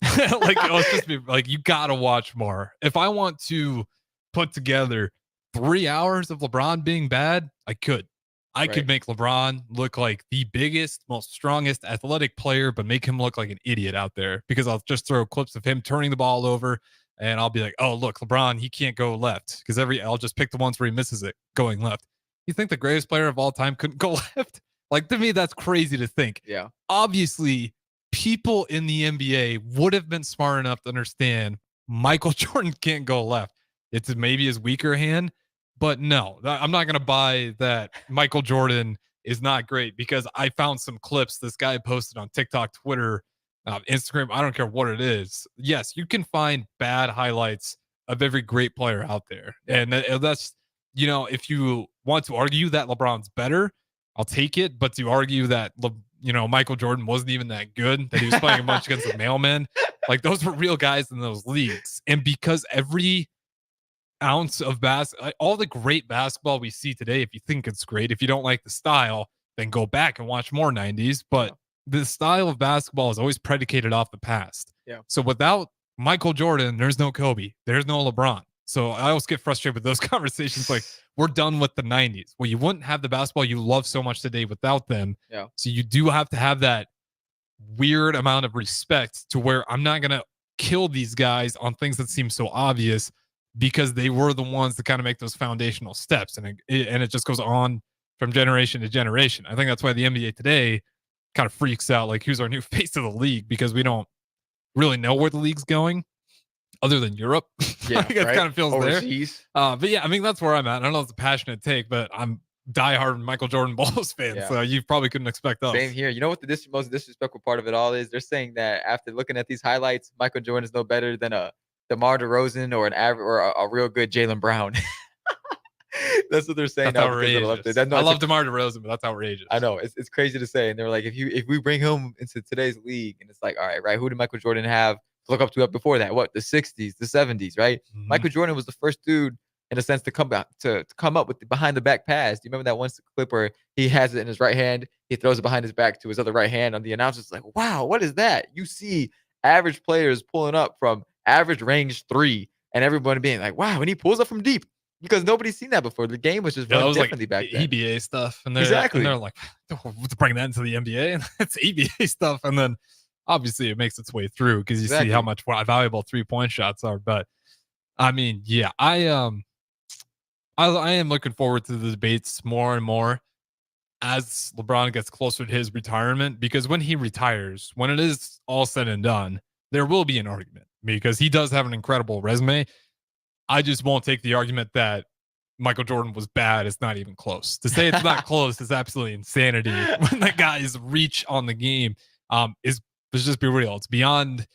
Like, let's just be like, you got to watch more. If I want to put together 3 hours of LeBron being bad, I could. I could make LeBron look like the biggest, most strongest athletic player, but make him look like an idiot out there because I'll just throw clips of him turning the ball over and I'll be like, oh, look, LeBron, he can't go left because I'll just pick the ones where he misses it going left. You think the greatest player of all time couldn't go left? Like, to me, that's crazy to think. Yeah. Obviously, people in the NBA would have been smart enough to understand Michael Jordan can't go left. It's maybe his weaker hand. But no, I'm not going to buy that Michael Jordan is not great because I found some clips this guy posted on TikTok, Twitter, Instagram. I don't care what it is. Yes, you can find bad highlights of every great player out there. And that's, if you want to argue that LeBron's better, I'll take it. But to argue that, Michael Jordan wasn't even that good, that he was playing a bunch against the mailmen, like those were real guys in those leagues. And because every ounce of all the great basketball we see today, if you think it's great, if you don't like the style, then go back and watch more 90s. But the style of basketball is always predicated off the past. Yeah. So without Michael Jordan, there's no Kobe, there's no LeBron. So I always get frustrated with those conversations. Like, we're done with the 90s. Well, you wouldn't have the basketball you love so much today without them. Yeah. So you do have to have that weird amount of respect to where I'm not going to kill these guys on things that seem so obvious, because they were the ones to kind of make those foundational steps. And it just goes on from generation to generation. I think that's why the NBA today kind of freaks out, like, who's our new face of the league, because we don't really know where the league's going other than Europe. Yeah, it kind of feels overseas there. But yeah, I mean, that's where I'm at. I don't know if it's a passionate take, but I'm diehard Michael Jordan Bulls fan. Yeah. So you probably couldn't expect us. Same here. You know what the most disrespectful part of it all is? They're saying that after looking at these highlights, Michael Jordan is no better than a DeMar DeRozan or a real good Jaylen Brown. That's what they're saying. That's outrageous. I love DeMar DeRozan, but that's outrageous. I know it's crazy to say. And they're like, if we bring him into today's league, and it's like, all right, who did Michael Jordan have to look up to before that? What, the 60s, the 70s, right? Mm-hmm. Michael Jordan was the first dude, in a sense, to come up with the behind the back pass. Do you remember that one clip where he has it in his right hand, he throws it behind his back to his other right hand, and the announcer's like, wow, what is that? You see average players pulling up from average range 3, and everyone being like, wow, and he pulls up from deep, because nobody's seen that before. The game was just run differently back then. EBA stuff, and exactly. And they're like, let's bring that into the NBA, and it's EBA stuff, and then obviously it makes its way through because you see how much valuable 3-point shots are. But I mean, yeah, I am looking forward to the debates more and more as LeBron gets closer to his retirement, because when he retires, when it is all said and done, there will be an argument because he does have an incredible resume. I just won't take the argument that Michael Jordan was bad. It's not even close. To say it's not close is absolutely insanity when that guy's reach on the game is Let's just be real. It's beyond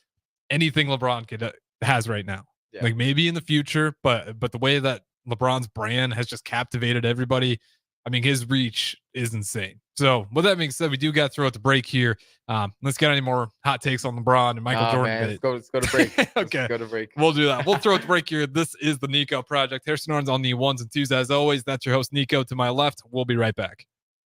anything LeBron has right now. Yeah. Like maybe in the future, but the way that LeBron's brand has just captivated everybody, I mean, his reach is insane. So with that being said, we do got to throw out the break here. Let's get any more hot takes on LeBron and Michael Jordan. Man, let's go to break. Okay. Let's go to break. We'll do that. We'll throw out the break here. This is the Niko Project. Harrison Arns on the ones and twos. As always, that's your host, Niko. To my left, we'll be right back.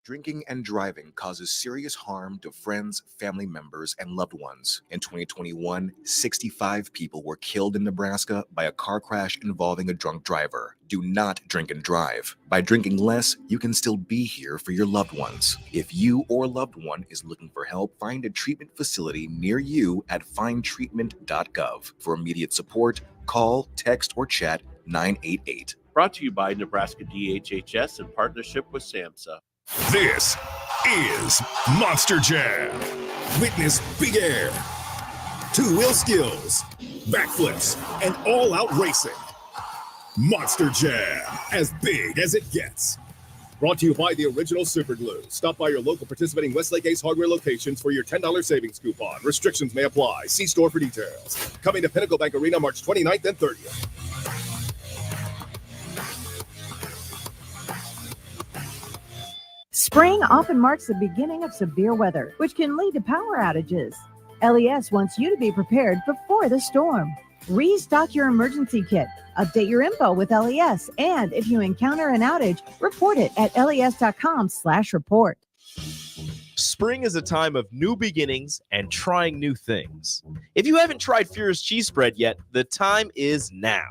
Drinking and driving causes serious harm to friends, family members, and loved ones. In 2021, 65 people were killed in Nebraska by a car crash involving a drunk driver. Do not drink and drive. By drinking less, you can still be here for your loved ones. If you or loved one is looking for help, find a treatment facility near you at findtreatment.gov. For immediate support, call, text, or chat 988. Brought to you by Nebraska DHHS in partnership with SAMHSA. This is Monster Jam. Witness big air, two-wheel skills, backflips, and all-out racing. Monster Jam, as big as it gets. Brought to you by the Original Super Glue. Stop by your local participating Westlake Ace Hardware locations for your $10 savings coupon. Restrictions may apply. See store for details. Coming to Pinnacle Bank Arena March 29th and 30th. Spring often marks the beginning of severe weather, which can lead to power outages. LES wants you to be prepared before the storm. Restock your emergency kit, update your info with LES, and if you encounter an outage, report it at les.com/report. Spring is a time of new beginnings and trying new things. If you haven't tried Furious Cheese Spread yet, the time is now.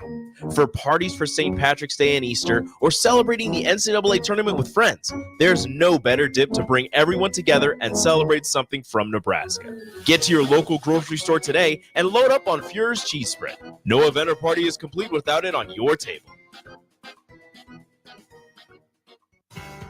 For parties for St. Patrick's Day and Easter, or celebrating the NCAA tournament with friends, there's no better dip to bring everyone together and celebrate something from Nebraska. Get to your local grocery store today and load up on Furious Cheese Spread. No event or party is complete without it on your table.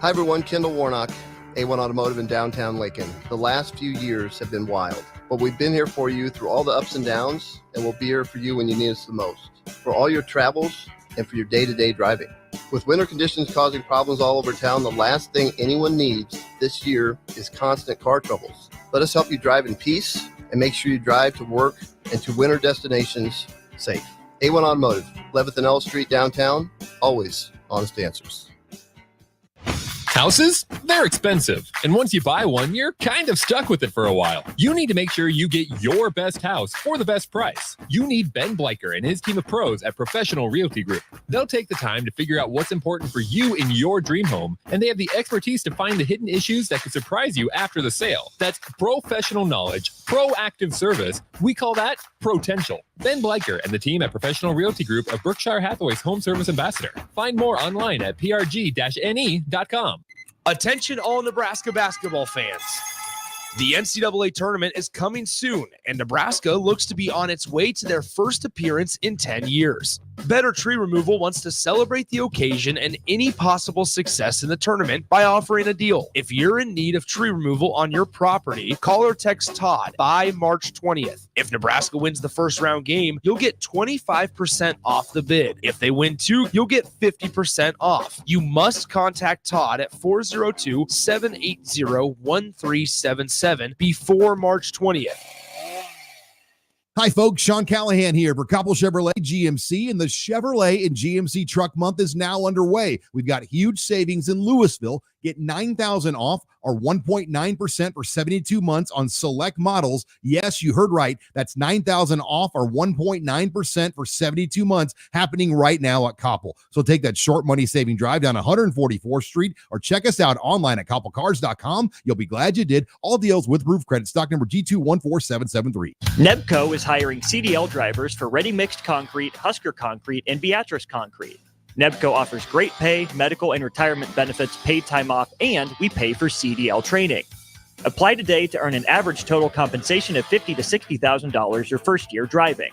Hi everyone, Kendall Warnock, A1 Automotive in downtown Lincoln. The last few years have been wild, but we've been here for you through all the ups and downs, and we'll be here for you when you need us the most, for all your travels and for your day-to-day driving. With winter conditions causing problems all over town, the last thing anyone needs this year is constant car troubles. Let us help you drive in peace and make sure you drive to work and to winter destinations safe. A1 Automotive, 11th and L Street downtown, always honest answers. Houses? They're expensive. And once you buy one, you're kind of stuck with it for a while. You need to make sure you get your best house for the best price. You need Ben Bleicher and his team of pros at Professional Realty Group. They'll take the time to figure out what's important for you in your dream home, and they have the expertise to find the hidden issues that could surprise you after the sale. That's professional knowledge, proactive service. We call that potential. Ben Bleicher and the team at Professional Realty Group of Berkshire Hathaway's home service ambassador. Find more online at prg-ne.com. Attention all Nebraska basketball fans. The NCAA tournament is coming soon, and Nebraska looks to be on its way to their first appearance in 10 years. Better Tree Removal wants to celebrate the occasion and any possible success in the tournament by offering a deal. If you're in need of tree removal on your property, call or text Todd by March 20th. If Nebraska wins the first round game, you'll get 25% off the bid. If they win two, you'll get 50% off. You must contact Todd at 402-780-1377 before March 20th. Hi, folks. Sean Callahan here for Koppel Chevrolet GMC, and the Chevrolet and GMC Truck Month is now underway. We've got huge savings in Louisville. Get $9,000 off or 1.9% for 72 months on select models. Yes, you heard right. That's $9,000 off or 1.9% for 72 months happening right now at Koppel. So take that short money saving drive down 144th Street or check us out online at koppelcars.com. You'll be glad you did. All deals with roof credit. Stock number G214773. Nebco is hiring CDL drivers for ready mixed concrete, Husker concrete, and Beatrice concrete. Nebco offers great pay, medical and retirement benefits, paid time off, and we pay for CDL training. Apply today to earn an average total compensation of $50,000 to $60,000 your first year driving.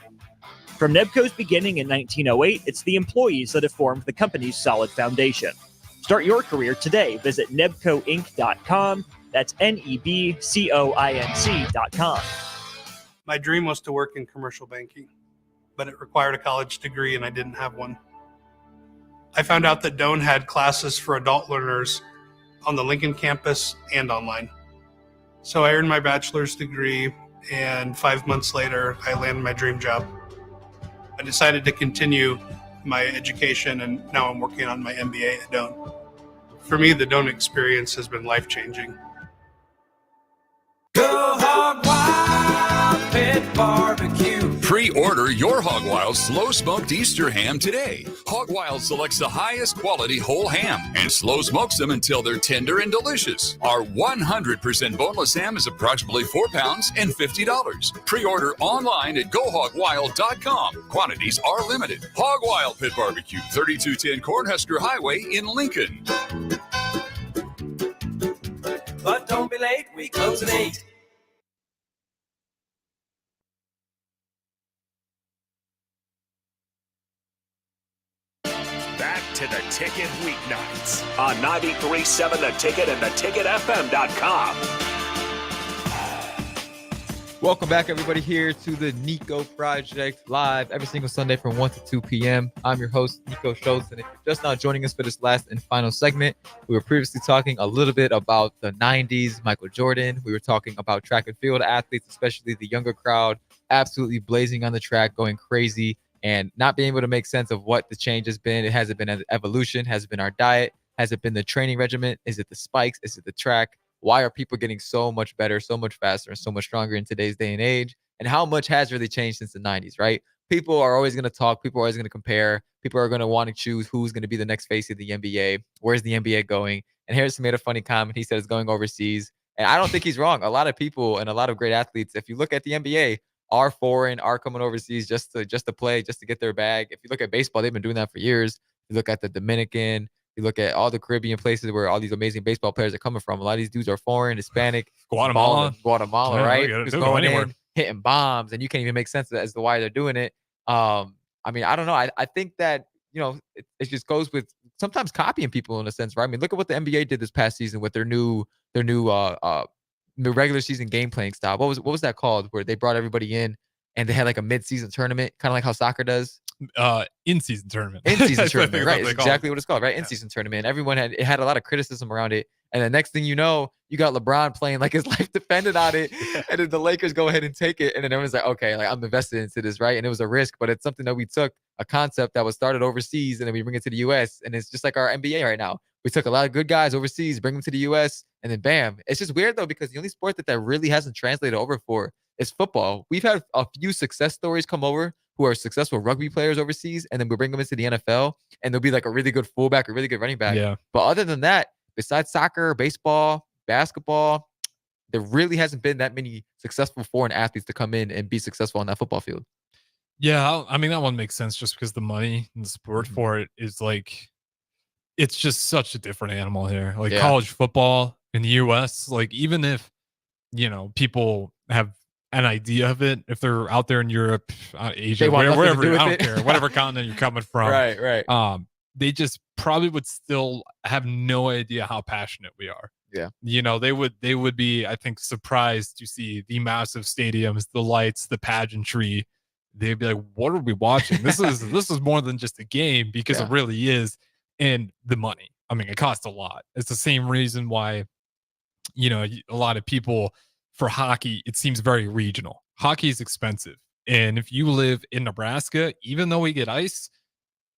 From Nebco's beginning in 1908, it's the employees that have formed the company's solid foundation. Start your career today. Visit nebcoinc.com. That's NEBCOINC.com. My dream was to work in commercial banking, but it required a college degree and I didn't have one. I found out that Doane had classes for adult learners on the Lincoln campus and online. So I earned my bachelor's degree And 5 months later, I landed my dream job. I decided to continue my education, and now I'm working on my MBA at Doan. For me, the Doan experience has been life-changing. Go Hog Wild Pit Barbecue. Pre-order your Hog Wild slow smoked Easter ham today. Hog Wild selects the highest quality whole ham and slow smokes them until they're tender and delicious. Our 100% boneless ham is approximately 4 pounds and $50. Pre-order online at gohogwild.com. Quantities are limited. Hog Wild Pit Barbecue, 3210 Cornhusker Highway in Lincoln. But don't be late, we close at 8. Back to the Ticket weeknights on 93.7 The Ticket and theticketfm.com. Welcome back, everybody, here to the Niko Project live every single Sunday from 1 to 2 p.m. I'm your host, Niko Schultz, and if you're just now joining us for this last and final segment, we were previously talking a little bit about the 90s, Michael Jordan. We were talking about track and field athletes, especially the younger crowd, absolutely blazing on the track, going crazy, and not being able to make sense of what the change has been. It hasn't been an evolution, has it been our diet, has it been the training regimen, is it the spikes, is it the track? Why are people getting so much better, so much faster, and so much stronger in today's day and age? And how much has really changed since the 90s, right? People are always going to talk. People are always going to compare. People are going to want to choose who's going to be the next face of the NBA. Where's the NBA going? And Harrison made a funny comment. He said it's going overseas. And I don't think he's wrong. A lot of people and a lot of great athletes, if you look at the NBA, are foreign, are coming overseas just to play, just to get their bag. If you look at baseball, they've been doing that for years. You look at the Dominican, you look at all the Caribbean places where all these amazing baseball players are coming from. A lot of these dudes are foreign, Hispanic, Guatemala, yeah, right? Just going anywhere. in, hitting bombs, and you can't even make sense as to why they're doing it. I mean, I don't know. I think that, it just goes with sometimes copying people in a sense, right? I mean, look at what the NBA did this past season with their new regular season game playing style. What was that called? Where they brought everybody in and they had like a mid-season tournament, kind of like how soccer does. In-season tournament. In-season tournament, right? It's exactly what it's called, right? In-season tournament. Everyone had a lot of criticism around it, and the next thing you know, you got LeBron playing like his life depended on it, and then the Lakers go ahead and take it, and then everyone's like, okay, like I'm invested into this, right? And it was a risk, but it's something that we took, a concept that was started overseas, and then we bring it to the U.S., and it's just like our NBA right now. We took a lot of good guys overseas, bring them to the U.S., and then bam. It's just weird though, because the only sport that really hasn't translated over for is football. We've had a few success stories come over who are successful rugby players overseas, and then we bring them into the NFL, and they'll be like a really good fullback, a really good running back. Yeah. But other than that, besides soccer, baseball, basketball, there really hasn't been that many successful foreign athletes to come in and be successful on that football field. Yeah, I mean, that one makes sense just because the money and the support for it is like, it's just such a different animal here. Like college football in the US, like even if, people have an idea of it, if they're out there in Europe, Asia, wherever, I don't care, whatever continent you're coming from. Right. They just probably would still have no idea how passionate we are. Yeah. They would be, I think, surprised to see the massive stadiums, the lights, the pageantry. They'd be like, what are we watching? This is more than just a game, because it really is. And the money. I mean, it costs a lot. It's the same reason why, a lot of people for hockey, it seems very regional. Hockey is expensive. And if you live in Nebraska, even though we get ice,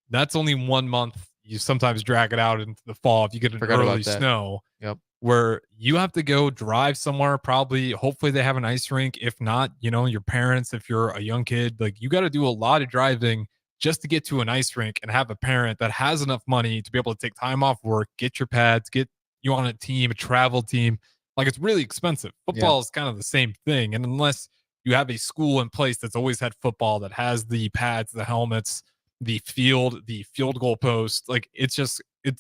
that's only 1 month. You sometimes drag it out into the fall if you get an early snow. Yep. Where you have to go drive somewhere, hopefully they have an ice rink. If not, your parents, if you're a young kid, like you got to do a lot of driving just to get to an ice rink and have a parent that has enough money to be able to take time off work, get your pads, get you on a team, a travel team. Like, it's really expensive. Football is kind of the same thing. And unless you have a school in place that's always had football, that has the pads, the helmets, the field goal post, like it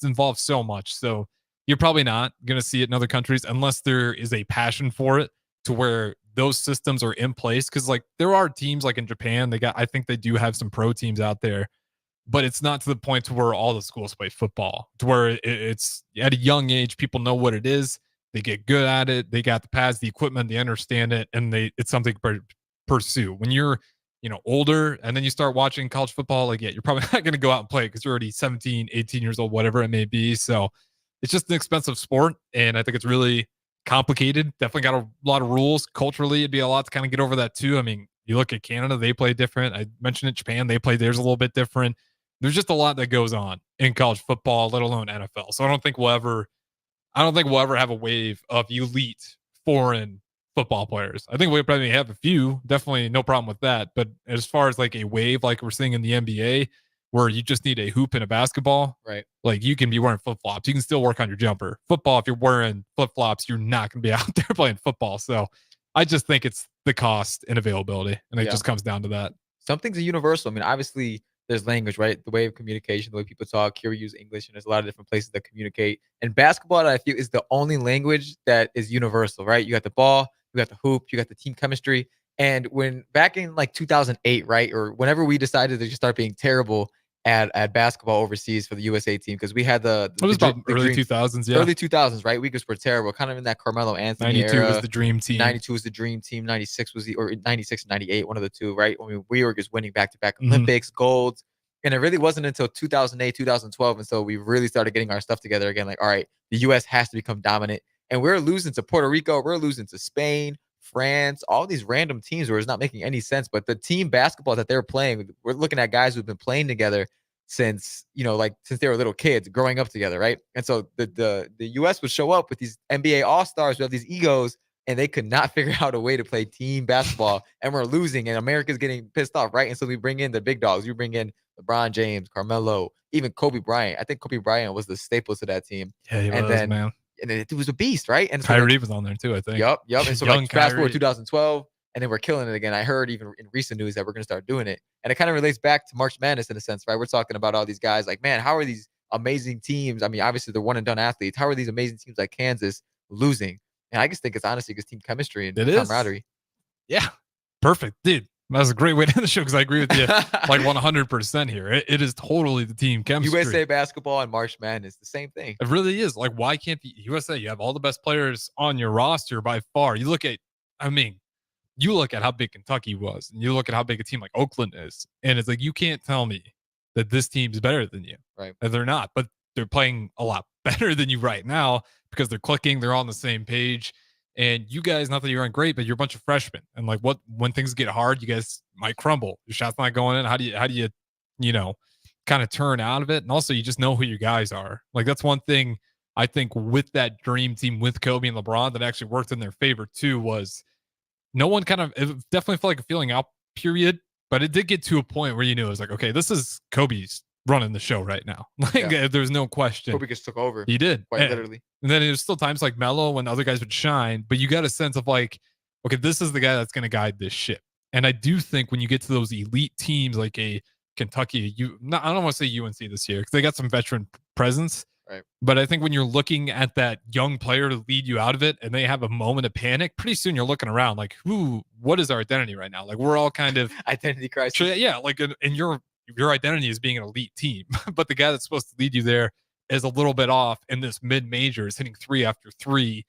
involves so much. So you're probably not going to see it in other countries unless there is a passion for it to where those systems are in place. Cause like there are teams like in Japan, I think they do have some pro teams out there, but it's not to the point to where all the schools play football, to where it's at a young age, people know what it is. They get good at it. They got the pads, the equipment, they understand it, and it's something to pursue. When you're, older and then you start watching college football, like, you're probably not going to go out and play because you're already 17, 18 years old, whatever it may be. So it's just an expensive sport. And I think it's really complicated. Definitely got a lot of rules. Culturally, it'd be a lot to kind of get over that too. I mean, you look at Canada, they play different. I mentioned it, Japan, they play theirs a little bit different. There's just a lot that goes on in college football, let alone NFL. So I don't think we'll ever have a wave of elite foreign football players. I think we'll probably have a few, definitely no problem with that. But as far as like a wave like we're seeing in the NBA, where you just need a hoop and a basketball, right? Like you can be wearing flip flops, you can still work on your jumper. Football, if you're wearing flip flops, you're not going to be out there playing football. So I just think it's the cost and availability, and it just comes dons to that. Some things are universal. I mean, obviously there's language, right? The way of communication, the way people talk. Here we use English, and there's a lot of different places that communicate. And basketball, I feel, is the only language that is universal, right? You got the ball, you got the hoop, you got the team chemistry. And when back in like 2008, right, or whenever we decided to just start being terrible at basketball overseas for the USA team, because we had the it was about early 2000s, yeah, early 2000s, right? We just were terrible, kind of in that Carmelo Anthony 92 era. was the dream team. 92 was the dream team. 96 was or 96 and 98, one of the two, right? I mean, we were just winning back-to-back Olympics, golds. And it really wasn't until 2008, 2012. And so we really started getting our stuff together again. Like, all right, the U.S. has to become dominant. And we're losing to Puerto Rico. We're losing to Spain, France, all these random teams where it's not making any sense. But the team basketball that they're playing, we're looking at guys who've been playing together since, since they were little kids growing up together, right? And so the U.S. would show up with these NBA All-Stars who have these egos, and they could not figure out a way to play team basketball, and we're losing, and America's getting pissed off, right? And so we bring in the big dogs. We bring in LeBron James, Carmelo, even Kobe Bryant. I think Kobe Bryant was the staple to that team. Yeah, he was, man. And it was a beast, right? And so Kyrie was on there too, I think. Yep. And so Young fast forward Kyrie. 2012, and then we're killing it again. I heard even in recent news that we're going to start doing it. And it kind of relates back to March Madness in a sense, right? We're talking about all these guys like, man, how are these amazing teams? I mean, obviously they're one and done athletes. How are these amazing teams like Kansas losing? And I just think it's honestly because team chemistry and camaraderie. Yeah. Perfect. Dude, that's a great way to end the show because I agree with you like 100% here. It is totally the team chemistry. USA basketball and March Madness, the same thing. It really is. Like, why can't the USA? You have all the best players on your roster by far. You look at how big Kentucky was, and you look at how big a team like Oakland is, and it's like, you can't tell me that this team's better than you. Right. And they're not, but they're playing a lot better than you right now because they're clicking, they're on the same page. And you guys, not that you aren't great, but you're a bunch of freshmen. And like, when things get hard, you guys might crumble. Your shot's not going in. How do you kind of turn out of it? And also, you just know who your guys are. Like, that's one thing I think with that dream team with Kobe and LeBron that actually worked in their favor too, was no one it definitely felt like a feeling out period, but it did get to a point where you knew it was like, okay, this is Kobe's running the show right now. Like, there's no question. Kobe just took over. He did. Quite literally. And then it was still times like Melo when other guys would shine, but you got a sense of like, okay, this is the guy that's going to guide this ship. And I do think when you get to those elite teams like a Kentucky, I don't want to say UNC this year because they got some veteran presence. Right. But I think when you're looking at that young player to lead you out of it and they have a moment of panic, pretty soon you're looking around like, what is our identity right now? Like, we're all kind of identity crisis. Yeah. Like, and your identity is being an elite team, but the guy that's supposed to lead you there is a little bit off in this mid-major, is hitting 3 after 3.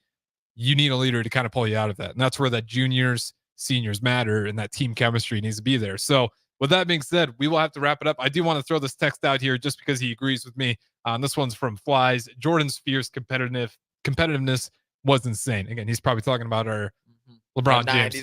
You need a leader to kind of pull you out of that. And that's where that juniors, seniors matter, and that team chemistry needs to be there. So with that being said, we will have to wrap it up. I do want to throw this text out here just because he agrees with me. This one's from Flies. Jordan's fierce competitiveness was insane. Again, he's probably talking about our LeBron James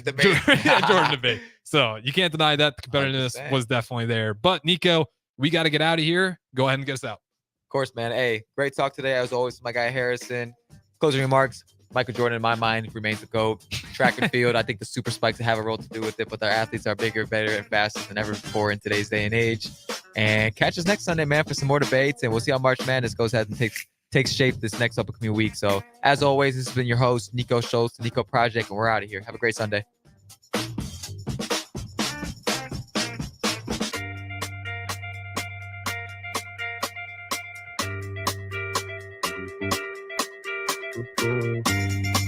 Jordan debate. So you can't deny that the competitiveness was definitely there. But Niko, we got to get out of here. Go ahead and get us out. Of course, man. Hey, great talk today. As always, my guy Harrison. Closing remarks. Michael Jordan, in my mind, remains the GOAT. Track and field, I think the super spikes have a role to do with it, but our athletes are bigger, better, and faster than ever before in today's day and age. And catch us next Sunday, man, for some more debates, and we'll see how March Madness goes ahead and takes shape this next upcoming week. So, as always, this has been your host, Niko Schultz, the Niko Project, and we're out of here. Have a great Sunday. Thank you.